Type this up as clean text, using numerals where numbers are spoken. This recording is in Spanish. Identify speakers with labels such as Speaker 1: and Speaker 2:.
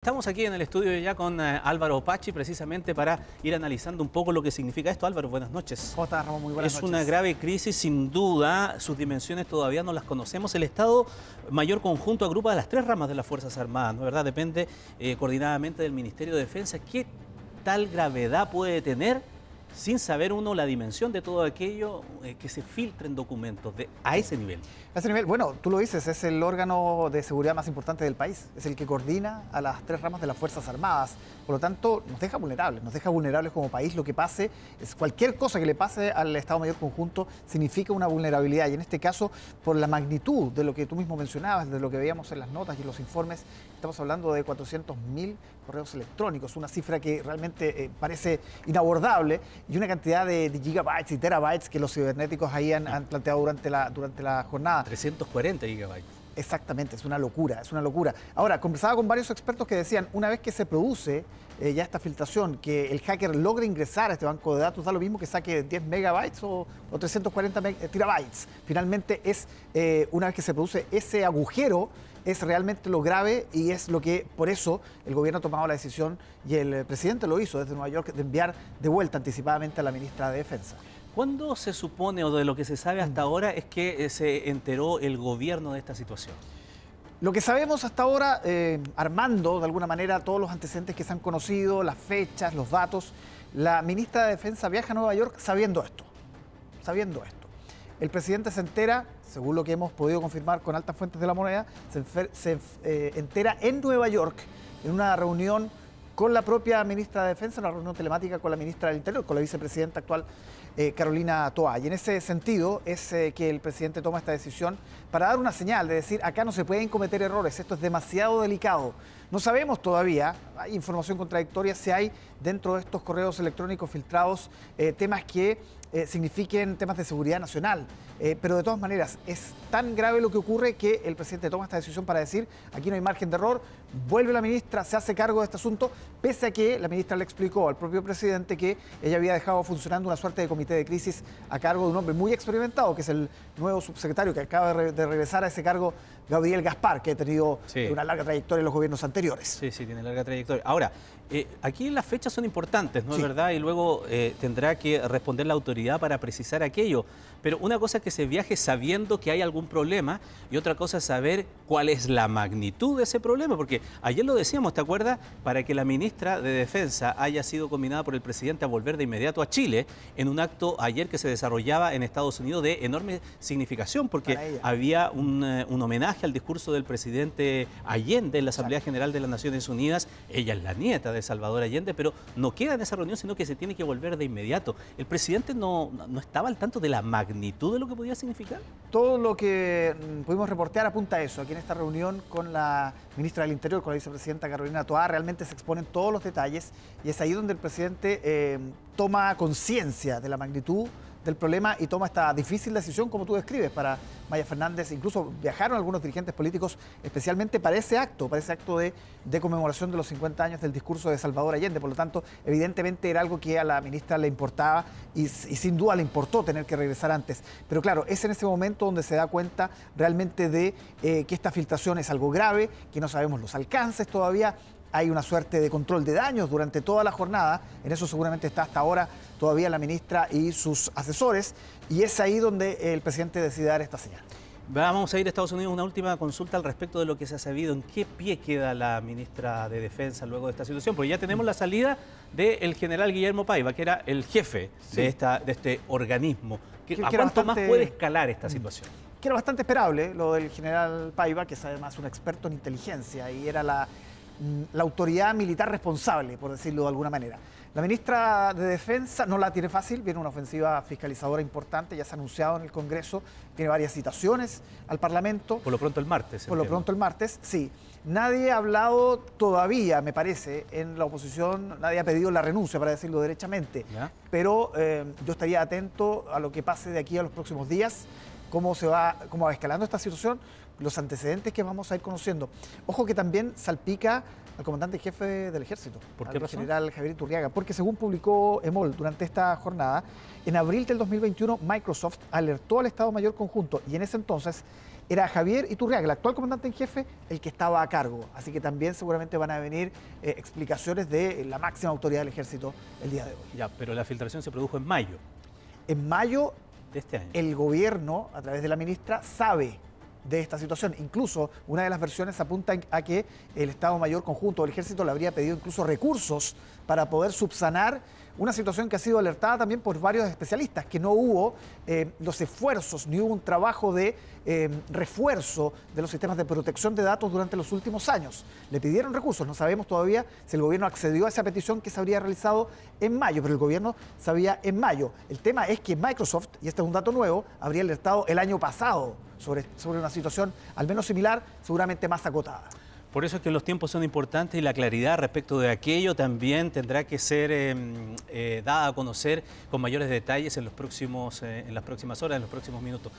Speaker 1: Estamos aquí en el estudio ya con Álvaro Pachi, precisamente para ir analizando un poco lo que significa esto. Álvaro, buenas noches.
Speaker 2: ¿Cómo estás, Ramón? Muy buenas noches.
Speaker 1: Es una grave crisis, sin duda. Sus dimensiones todavía no las conocemos. El Estado Mayor Conjunto agrupa a las tres ramas de las Fuerzas Armadas, ¿no es verdad? Depende coordinadamente del Ministerio de Defensa. ¿Qué tal gravedad puede tener sin saber uno la dimensión de todo aquello que se filtren documentos a ese nivel?
Speaker 2: A ese nivel, bueno, tú lo dices, es el órgano de seguridad más importante del país. Es el que coordina a las tres ramas de las Fuerzas Armadas. Por lo tanto, nos deja vulnerables como país. Lo que pase, cualquier cosa que le pase al Estado Mayor Conjunto significa una vulnerabilidad. Y en este caso, por la magnitud de lo que tú mismo mencionabas, de lo que veíamos en las notas y en los informes, estamos hablando de 400.000 correos electrónicos, una cifra que realmente parece inabordable, y una cantidad de gigabytes y terabytes que los cibernéticos ahí han planteado durante la jornada.
Speaker 1: 340 gigabytes.
Speaker 2: Exactamente, es una locura, es una locura. Ahora, conversaba con varios expertos que decían, una vez que se produce ya esta filtración, que el hacker logre ingresar a este banco de datos, da lo mismo que saque 10 megabytes o 340 terabytes. Finalmente, una vez que se produce ese agujero, es realmente lo grave, y es lo que, por eso, el gobierno ha tomado la decisión, y el presidente lo hizo desde Nueva York, de enviar de vuelta anticipadamente a la ministra de Defensa.
Speaker 1: ¿Cuándo se supone, o de lo que se sabe hasta ahora, es que se enteró el gobierno de esta situación?
Speaker 2: Lo que sabemos hasta ahora, armando de alguna manera todos los antecedentes que se han conocido, las fechas, los datos, la ministra de Defensa viaja a Nueva York sabiendo esto. El presidente se entera, según lo que hemos podido confirmar con altas fuentes de la moneda, se entera en Nueva York, en una reunión con la propia ministra de Defensa, una reunión telemática con la ministra del Interior, con la vicepresidenta actual, Carolina Toá. Y en ese sentido es que el presidente toma esta decisión para dar una señal de decir, acá no se pueden cometer errores, esto es demasiado delicado. No sabemos todavía, hay información contradictoria, si hay dentro de estos correos electrónicos filtrados temas que signifiquen temas de seguridad nacional. Pero de todas maneras, es tan grave lo que ocurre que el presidente toma esta decisión para decir, aquí no hay margen de error, vuelve la ministra, se hace cargo de este asunto, pese a que la ministra le explicó al propio presidente que ella había dejado funcionando una suerte de comité de crisis a cargo de un hombre muy experimentado, que es el nuevo subsecretario que acaba de regresar a ese cargo, Gabriel Gaspar, que ha tenido una larga trayectoria en los gobiernos anteriores.
Speaker 1: Sí, tiene larga trayectoria. Ahora, aquí las fechas son importantes, ¿no es verdad? Y luego tendrá que responder la autoridad para precisar aquello. Pero una cosa es que se viaje sabiendo que hay algún problema, y otra cosa es saber cuál es la magnitud de ese problema. Porque ayer lo decíamos, ¿te acuerdas? Para que la ministra de Defensa haya sido combinada por el presidente a volver de inmediato a Chile, en un acto ayer que se desarrollaba en Estados Unidos de enorme significación, porque había un homenaje al discurso del presidente Allende en la Asamblea General de las Naciones Unidas. Ella es la nieta de Salvador Allende, pero no queda en esa reunión, sino que se tiene que volver de inmediato. ¿El presidente no estaba al tanto de la magnitud de lo que podía significar?
Speaker 2: Todo lo que pudimos reportear apunta a eso. Aquí en esta reunión con la ministra del Interior, con la vicepresidenta Carolina Toá, realmente se exponen todos los detalles, y es ahí donde el presidente toma conciencia de la magnitud del problema y toma esta difícil decisión, como tú describes, para Maya Fernández. Incluso viajaron algunos dirigentes políticos especialmente para ese acto de conmemoración de los 50 años del discurso de Salvador Allende. Por lo tanto, evidentemente era algo que a la ministra le importaba, y sin duda le importó tener que regresar antes. Pero claro, es en ese momento donde se da cuenta realmente de que esta filtración es algo grave, que no sabemos los alcances todavía. Hay una suerte de control de daños durante toda la jornada, en eso seguramente está hasta ahora todavía la ministra y sus asesores, y es ahí donde el presidente decide dar esta señal.
Speaker 1: Vamos a ir a Estados Unidos. Una última consulta al respecto de lo que se ha sabido. ¿En qué pie queda la ministra de Defensa luego de esta situación? Porque ya tenemos la salida del general Guillermo Paiva, que era el jefe de este organismo. ¿A cuánto más puede escalar esta situación?
Speaker 2: Que era bastante esperable lo del general Paiva, que es además un experto en inteligencia y era la autoridad militar responsable, por decirlo de alguna manera. La ministra de Defensa no la tiene fácil, viene una ofensiva fiscalizadora importante, ya se ha anunciado en el Congreso, tiene varias citaciones al Parlamento.
Speaker 1: Por lo pronto el martes.
Speaker 2: Por lo pronto el martes, sí. Nadie ha hablado todavía, me parece, en la oposición, nadie ha pedido la renuncia, para decirlo derechamente. Pero yo estaría atento a lo que pase de aquí a los próximos días, cómo va escalando esta situación, los antecedentes que vamos a ir conociendo. Ojo que también salpica al comandante jefe del Ejército, al general Javier Iturriaga, porque según publicó EMOL durante esta jornada, en abril del 2021 Microsoft alertó al Estado Mayor Conjunto, y en ese entonces era Javier Iturriaga, el actual comandante en jefe, el que estaba a cargo. Así que también seguramente van a venir explicaciones de la máxima autoridad del ejército el día de hoy.
Speaker 1: Ya, pero la filtración se produjo en mayo
Speaker 2: En mayo,
Speaker 1: de este año.
Speaker 2: el gobierno, a través de la ministra, sabe de esta situación. Incluso una de las versiones apunta a que el Estado Mayor Conjunto del Ejército le habría pedido incluso recursos para poder subsanar una situación que ha sido alertada también por varios especialistas, que no hubo los esfuerzos, ni hubo un trabajo de refuerzo de los sistemas de protección de datos durante los últimos años. Le pidieron recursos, no sabemos todavía si el gobierno accedió a esa petición que se habría realizado en mayo, pero el gobierno sabía en mayo. El tema es que Microsoft, y este es un dato nuevo, habría alertado el año pasado sobre una situación al menos similar, seguramente más acotada.
Speaker 1: Por eso es que los tiempos son importantes y la claridad respecto de aquello también tendrá que ser dada a conocer con mayores detalles en las próximas horas, en los próximos minutos.